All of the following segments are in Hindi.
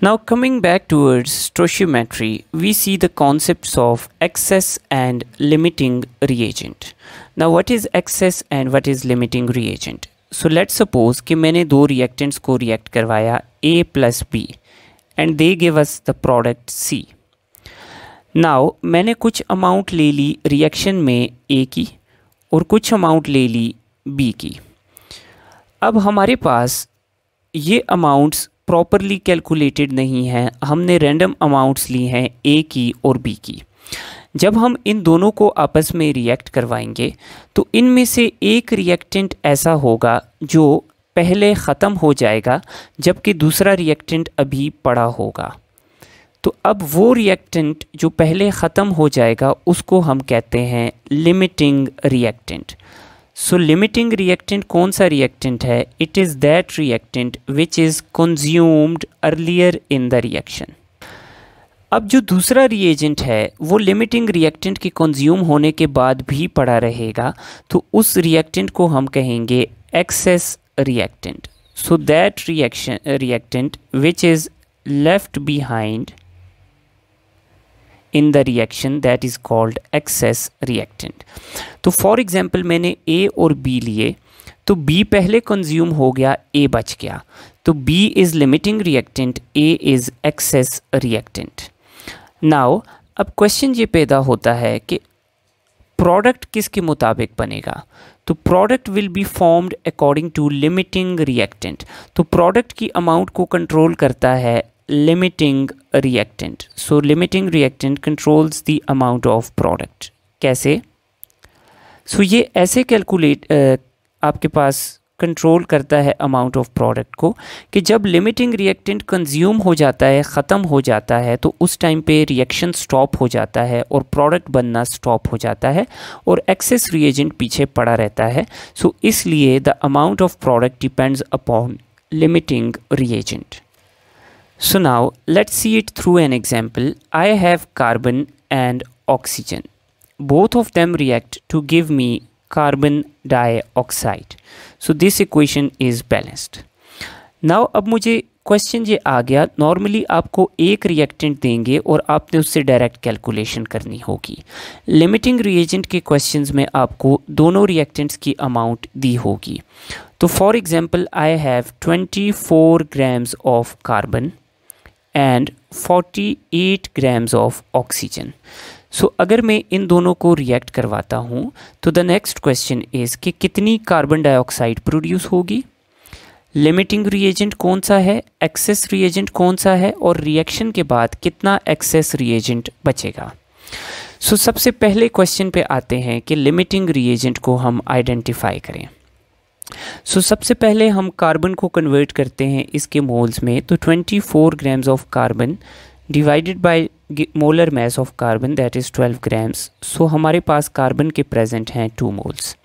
Now coming back towards stoichiometry, we see the concepts of excess and limiting reagent. Now what is excess and what is limiting reagent? So let's suppose कि मैंने दो reactants को react करवाया A plus B and they give us the product C. Now मैंने कुछ amount ले ली reaction में A की और कुछ amount ले ली B की. अब हमारे पास ये amounts प्रॉपरली कैलकुलेटेड नहीं है, हमने रैंडम अमाउंट्स ली हैं ए की और बी की. जब हम इन दोनों को आपस में रिएक्ट करवाएंगे तो इनमें से एक रिएक्टेंट ऐसा होगा जो पहले ख़त्म हो जाएगा जबकि दूसरा रिएक्टेंट अभी पड़ा होगा. तो अब वो रिएक्टेंट जो पहले ख़त्म हो जाएगा उसको हम कहते हैं लिमिटिंग रिएक्टेंट. सो लिमिटिंग रिएक्टेंट कौन सा रिएक्टेंट है? It is that reactant which is consumed earlier in the reaction. अब जो दूसरा रिएजेंट है वो लिमिटिंग रिएक्टेंट के कंज्यूम होने के बाद भी पड़ा रहेगा, तो उस रिएक्टेंट को हम कहेंगे excess reactant. So that reactant which is left behind in the reaction that is called excess reactant. तो फॉर एग्जाम्पल मैंने A और B लिए, तो B पहले कंज्यूम हो गया, A बच गया, तो B is limiting reactant, A is excess reactant. Now अब क्वेश्चन ये पैदा होता है कि प्रोडक्ट किसके मुताबिक बनेगा? तो product will be formed according to limiting reactant. तो प्रोडक्ट की अमाउंट को कंट्रोल करता है limiting reactant. So limiting reactant controls the amount of product. कैसे? So ये ऐसे कैलकुलेट आपके पास कंट्रोल करता है अमाउंट ऑफ प्रोडक्ट को कि जब लिमिटिंग रिएक्टेंट कंज्यूम हो जाता है, ख़त्म हो जाता है, तो उस टाइम पे रिएक्शन स्टॉप हो जाता है और प्रोडक्ट बनना स्टॉप हो जाता है और एक्सेस रिएजेंट पीछे पड़ा रहता है. सो इसलिए the amount of product depends upon limiting reagent. So now let's see it through an example. I have carbon and oxygen. Both of them react to give me carbon dioxide. So this equation is balanced. Now अब मुझे क्वेश्चन ये आ गया, नॉर्मली आपको एक रिएक्टेंट देंगे और आपने उससे डायरेक्ट कैलकुलेशन करनी होगी. लिमिटिंग रिएजेंट के क्वेश्चंस में आपको दोनों रिएक्टेंट्स की अमाउंट दी होगी. तो for example I have 24 grams of carbon and 48 grams of oxygen. So अगर मैं इन दोनों को रिएक्ट करवाता हूँ तो द नेक्स्ट क्वेश्चन इज़ कि कितनी कार्बन डाइऑक्साइड प्रोड्यूस होगी, लिमिटिंग रिएजेंट कौन सा है, एक्सेस रिएजेंट कौन सा है, और रिएक्शन के बाद कितना एक्सेस रिएजेंट बचेगा. सो सबसे पहले क्वेश्चन पे आते हैं कि लिमिटिंग रिएजेंट को हम आइडेंटिफाई करें. सो सबसे पहले हम कार्बन को कन्वर्ट करते हैं इसके मोल्स में. तो 24 grams of carbon divided by molar mass of carbon that is 12 grams. सो हमारे पास कार्बन के प्रेजेंट हैं 2 moles.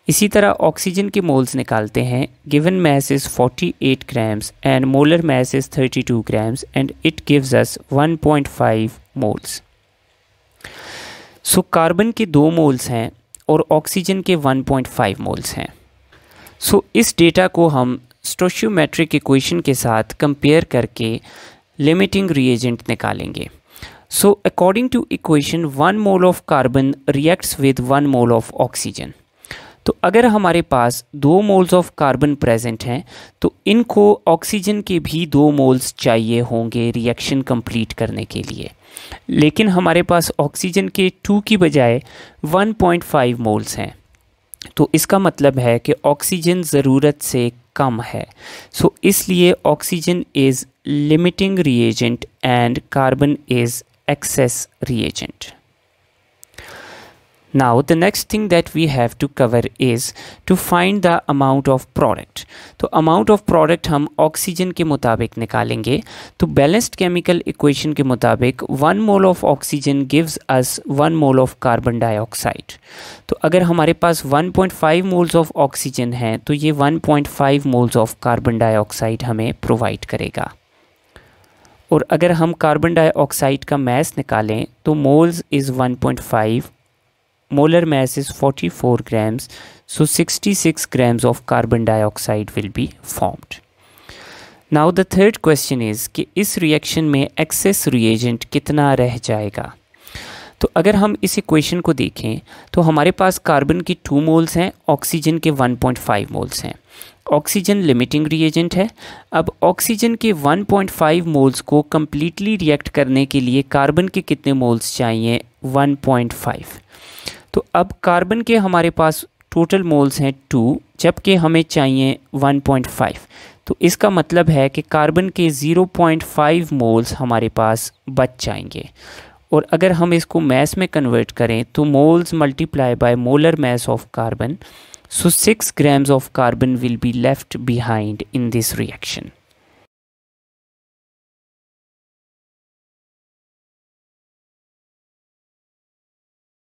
इसी तरह ऑक्सीजन के मोल्स निकालते हैं. Given mass is 48 grams and molar mass is 32 grams and it gives us 1.5 moles. So carbon के 2 moles हैं और ऑक्सीजन के 1.5 moles हैं. सो इस डेटा को हम स्टोइचियोमेट्रिक इक्वेशन के साथ कंपेयर करके लिमिटिंग रिएजेंट निकालेंगे. So according to equation 1 mole of carbon reacts with 1 mole of oxygen. तो अगर हमारे पास 2 मोल्स ऑफ कार्बन प्रेजेंट हैं तो इनको ऑक्सीजन के भी 2 मोल्स चाहिए होंगे रिएक्शन कंप्लीट करने के लिए, लेकिन हमारे पास ऑक्सीजन के 2 की बजाय 1.5 मोल्स हैं. तो इसका मतलब है कि ऑक्सीजन ज़रूरत से कम है. सो इसलिए oxygen is limiting reagent and carbon is access reagent. Now the next thing that we have to cover is to find the amount of product. तो amount of product हम ऑक्सीजन के मुताबिक निकालेंगे. तो बैलेंस्ड केमिकल इक्वेशन के मुताबिक 1 mole of oxygen gives us 1 mole of carbon dioxide. तो अगर हमारे पास 1.5 मोल्स ऑफ ऑक्सीजन हैं तो ये 1.5 मोल्स ऑफ कार्बन डाइऑक्साइड हमें प्रोवाइड करेगा. और अगर हम कार्बन डाइऑक्साइड का मास निकालें तो moles is 1.5, molar mass is 44 grams, so 66 grams of carbon dioxide will be formed. Now the third question is कि इस रिएक्शन में एक्सेस रिएजेंट कितना रह जाएगा। तो अगर हम इस इक्वेशन को देखें तो हमारे पास कार्बन की 2 मोल्स हैं, ऑक्सीजन के 1.5 मोल्स हैं। ऑक्सीजन लिमिटिंग रिएजेंट है। अब ऑक्सीजन के 1.5 मोल्स को कम्प्लीटली रिएक्ट करने के लिए कार्बन के कितने मोल्स चाहिए? 1.5। तो अब कार्बन के हमारे पास टोटल मोल्स हैं 2, जबकि हमें चाहिए 1.5। तो इसका मतलब है कि कार्बन के 0.5 मोल्स हमारे पास बच जाएंगे। और अगर हम इसको मैस में कन्वर्ट करें तो moles multiply by molar mass of carbon, so 6 grams of carbon will be left behind in this reaction.